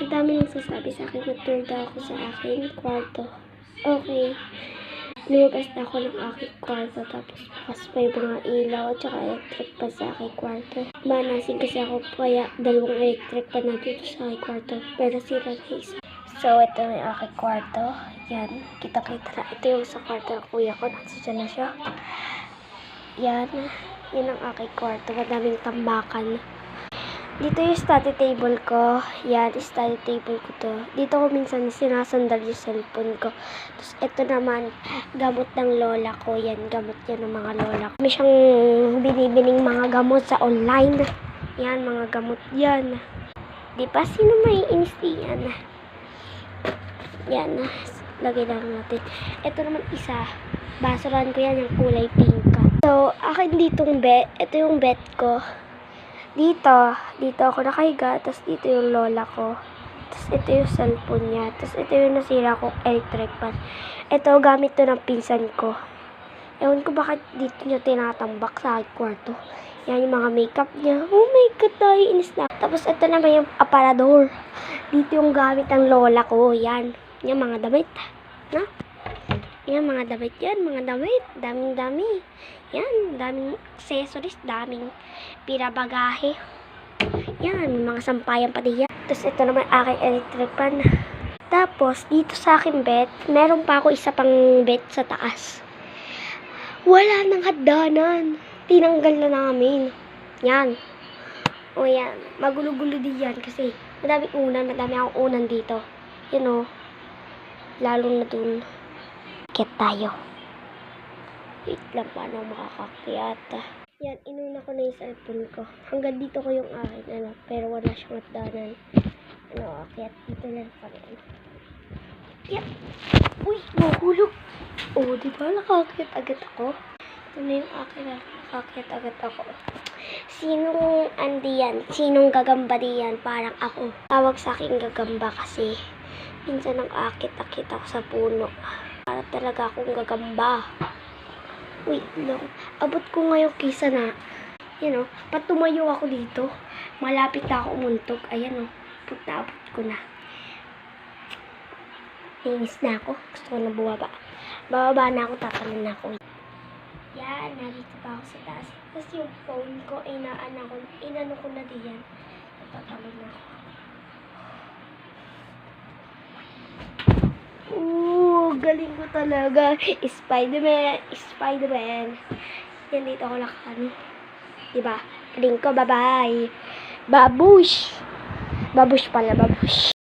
Ang dami nagsasabi sa akin, mag-tour daw ako sa akin kwarto. Okay. Lumabas na ako ng aking kwarto, tapos bukas pa yung mga ilaw at saka electric pa sa aking kwarto. Manasin kasi ako, kaya dalawang electric pa na dito sa aking kwarto. Pero sila na isa. So, ito yung aking kwarto. Yan, kita-kita na. Ito yung sa kwarto ng kuya ko. Nandiyan na siya. Yan, yun ang aking kwarto. Madaming tambakan. Dito yung study table ko. Yan, study table ko to. Dito ko minsan sinasandal yung cellphone ko. Tapos ito naman, gamot ng lola ko. Yan, gamot yan ng mga lola ko. May siyang binibining mga gamot sa online. Yan, mga gamot yan. Di ba? Sino may inis yan? Yan, lagay lang natin. Ito naman isa. Basuran ko yan, yung kulay pink. So, akin ditong bed. Ito yung bed ko. Dito ako nakahiga, tapos dito yung lola ko. Tapos ito yung cellphone niya. Tapos ito yung nasira kong electric fan. Ito, gamit to ng pinsan ko. Ewan ko bakit dito niya tinatambak sa aking kwarto. Yan yung mga makeup niya. Oh my God, naiinis na. Tapos ito naman yung aparador. Dito yung gamit ng lola ko. Yan. Yung mga damit. Na? Yan, mga damit yan. Mga damit. Daming-dami. Yan, daming accessories. Daming pirabagahe. Yan, mga sampayan pa diyan. Tapos ito naman aking electric fan. Tapos, dito sa aking bed, meron pa ako isa pang bed sa taas. Wala nang hagdanan. Tinanggal na namin. Yan. O yan, magulo-gulo din yan kasi madami akong unan dito. Yan o. Lalo na dun. Kit tayo. Wait lang, paano makakakyat. Yan, inuna ko na yung cellphone ko. Hanggang dito ko yung akin, pero wala siyang hagdanan. Akyat dito lang pa rin. Yan. Uy, mahulog. Oh, di ba nakakyat agad ako? Ito na yung akin, nakakyat agad ako. Sinong andiyan? Sinong gagamba diyan? Parang ako. Tawag sa akin gagamba kasi minsan nang akit-akit ako sa puno. Para talaga akong gagamba. Wait lang. Abot ko ngayon kisa na. Yan o. Patumayo ako dito. Malapit na ako umuntog. Ayan o. Abot ko na. Nainis na ako. Gusto ko na bumaba. Bababa na ako. Tatalon na ako. Yan. Narito pa ako sa taas. Tapos yung phone ko, inano ko na diyan. Tatalon na ako. Galing ko talaga. Spider-Man. Yan, dito ako nakakano. Diba? Galing ko. Bye-bye. Babush. Babush pala. Babush.